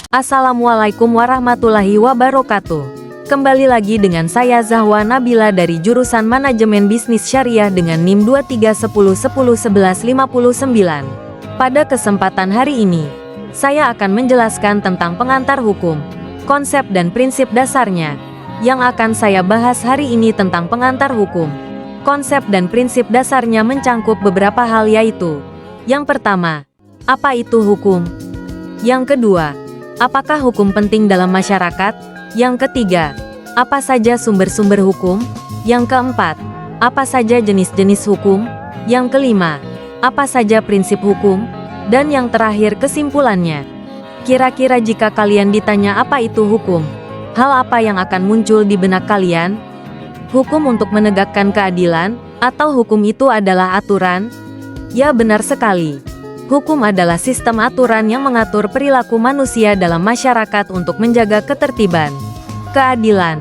Assalamualaikum warahmatullahi wabarakatuh. Kembali lagi dengan saya Zahwa Nabila dari jurusan Manajemen Bisnis Syariah dengan NIM 23101159. Pada kesempatan hari ini, saya akan menjelaskan tentang pengantar hukum, konsep dan prinsip dasarnya. Yang akan saya bahas hari ini tentang pengantar hukum, konsep dan prinsip dasarnya mencangkup beberapa hal yaitu: yang pertama, apa itu hukum? Yang kedua, apakah hukum penting dalam masyarakat? Yang ketiga, apa saja sumber-sumber hukum? Yang keempat, apa saja jenis-jenis hukum? Yang kelima, apa saja prinsip hukum? Dan yang terakhir, kesimpulannya. Kira-kira jika kalian ditanya apa itu hukum, hal apa yang akan muncul di benak kalian? Hukum untuk menegakkan keadilan, atau hukum itu adalah aturan? Ya, benar sekali. Hukum adalah sistem aturan yang mengatur perilaku manusia dalam masyarakat untuk menjaga ketertiban, keadilan,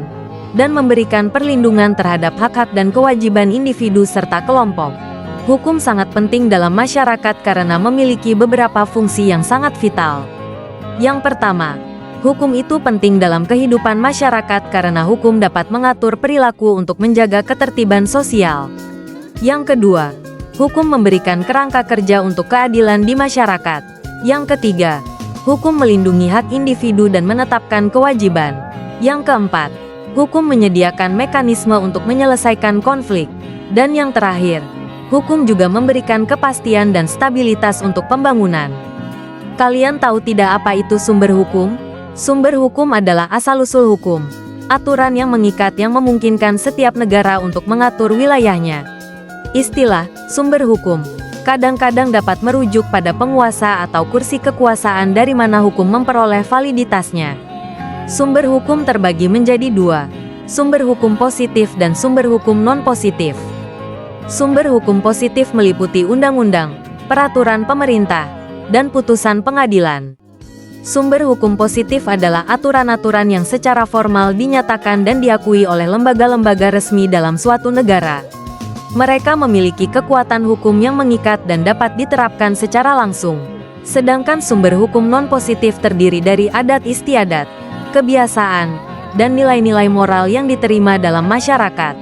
dan memberikan perlindungan terhadap hak-hak dan kewajiban individu serta kelompok. Hukum sangat penting dalam masyarakat karena memiliki beberapa fungsi yang sangat vital. Yang pertama, hukum itu penting dalam kehidupan masyarakat karena hukum dapat mengatur perilaku untuk menjaga ketertiban sosial. Yang kedua, hukum memberikan kerangka kerja untuk keadilan di masyarakat. Yang ketiga, hukum melindungi hak individu dan menetapkan kewajiban. Yang keempat, hukum menyediakan mekanisme untuk menyelesaikan konflik. Dan yang terakhir, hukum juga memberikan kepastian dan stabilitas untuk pembangunan. Kalian tahu tidak apa itu sumber hukum? Sumber hukum adalah asal-usul hukum, aturan yang mengikat yang memungkinkan setiap negara untuk mengatur wilayahnya. Istilah sumber hukum kadang-kadang dapat merujuk pada penguasa atau kursi kekuasaan dari mana hukum memperoleh validitasnya. Sumber hukum terbagi menjadi dua, sumber hukum positif dan sumber hukum non-positif. Sumber hukum positif meliputi undang-undang, peraturan pemerintah, dan putusan pengadilan. Sumber hukum positif adalah aturan-aturan yang secara formal dinyatakan dan diakui oleh lembaga-lembaga resmi dalam suatu negara. Mereka memiliki kekuatan hukum yang mengikat dan dapat diterapkan secara langsung. Sedangkan sumber hukum non-positif terdiri dari adat istiadat, kebiasaan, dan nilai-nilai moral yang diterima dalam masyarakat.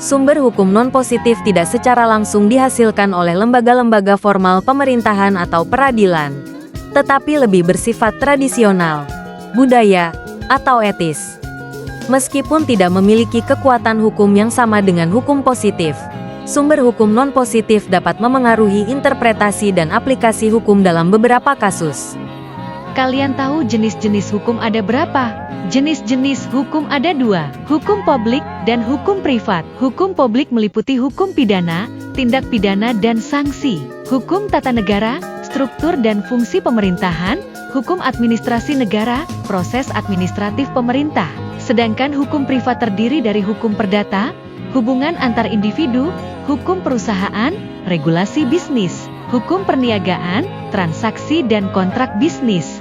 Sumber hukum non-positif tidak secara langsung dihasilkan oleh lembaga-lembaga formal pemerintahan atau peradilan, tetapi lebih bersifat tradisional, budaya, atau etis. Meskipun tidak memiliki kekuatan hukum yang sama dengan hukum positif, sumber hukum non-positif dapat memengaruhi interpretasi dan aplikasi hukum dalam beberapa kasus. Kalian tahu jenis-jenis hukum ada berapa? Jenis-jenis hukum ada dua, hukum publik dan hukum privat. Hukum publik meliputi hukum pidana, tindak pidana dan sanksi, hukum tata negara, struktur dan fungsi pemerintahan, hukum administrasi negara, proses administratif pemerintah. Sedangkan hukum privat terdiri dari hukum perdata, hubungan antar individu, hukum perusahaan, regulasi bisnis, hukum perniagaan, transaksi dan kontrak bisnis.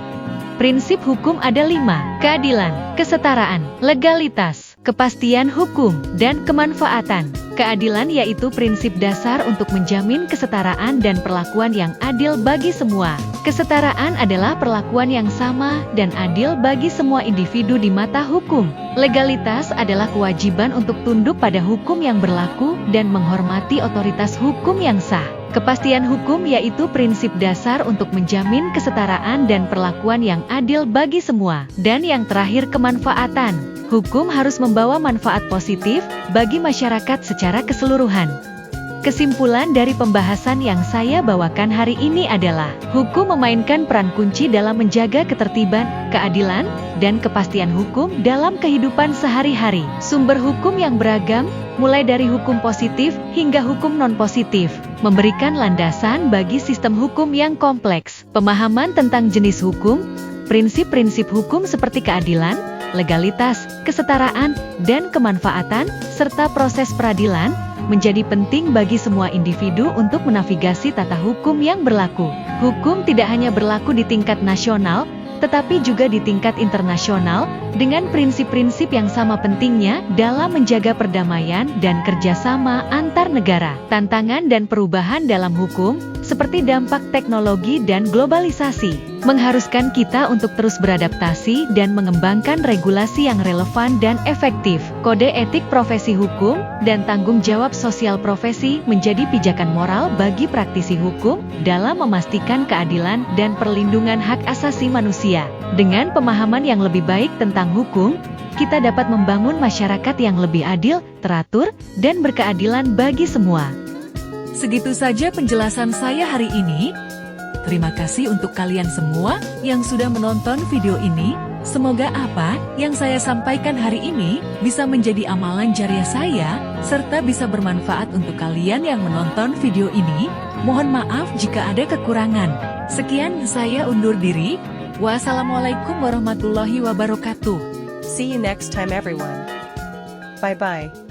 Prinsip hukum ada 5, keadilan, kesetaraan, legalitas, kepastian hukum, dan kemanfaatan. Keadilan yaitu prinsip dasar untuk menjamin kesetaraan dan perlakuan yang adil bagi semua. Kesetaraan adalah perlakuan yang sama dan adil bagi semua individu di mata hukum. Legalitas adalah kewajiban untuk tunduk pada hukum yang berlaku dan menghormati otoritas hukum yang sah. Kepastian hukum yaitu prinsip dasar untuk menjamin kesetaraan dan perlakuan yang adil bagi semua. Dan yang terakhir, kemanfaatan. Hukum harus membawa manfaat positif bagi masyarakat secara keseluruhan. Kesimpulan dari pembahasan yang saya bawakan hari ini adalah, hukum memainkan peran kunci dalam menjaga ketertiban, keadilan, dan kepastian hukum dalam kehidupan sehari-hari. Sumber hukum yang beragam, mulai dari hukum positif hingga hukum non-positif, memberikan landasan bagi sistem hukum yang kompleks. Pemahaman tentang jenis hukum, prinsip-prinsip hukum seperti keadilan, legalitas, kesetaraan, dan kemanfaatan, serta proses peradilan, menjadi penting bagi semua individu untuk menavigasi tata hukum yang berlaku. Hukum tidak hanya berlaku di tingkat nasional, tetapi juga di tingkat internasional, dengan prinsip-prinsip yang sama pentingnya dalam menjaga perdamaian dan kerjasama antar negara. Tantangan dan perubahan dalam hukum, seperti dampak teknologi dan globalisasi, mengharuskan kita untuk terus beradaptasi dan mengembangkan regulasi yang relevan dan efektif. Kode etik profesi hukum dan tanggung jawab sosial profesi menjadi pijakan moral bagi praktisi hukum dalam memastikan keadilan dan perlindungan hak asasi manusia. Dengan pemahaman yang lebih baik tentang hukum, kita dapat membangun masyarakat yang lebih adil, teratur, dan berkeadilan bagi semua. Segitu saja penjelasan saya hari ini. Terima kasih untuk kalian semua yang sudah menonton video ini. Semoga apa yang saya sampaikan hari ini bisa menjadi amalan jariah saya, serta bisa bermanfaat untuk kalian yang menonton video ini. Mohon maaf jika ada kekurangan. Sekian, saya undur diri. Wassalamualaikum warahmatullahi wabarakatuh. See you next time, everyone. Bye bye.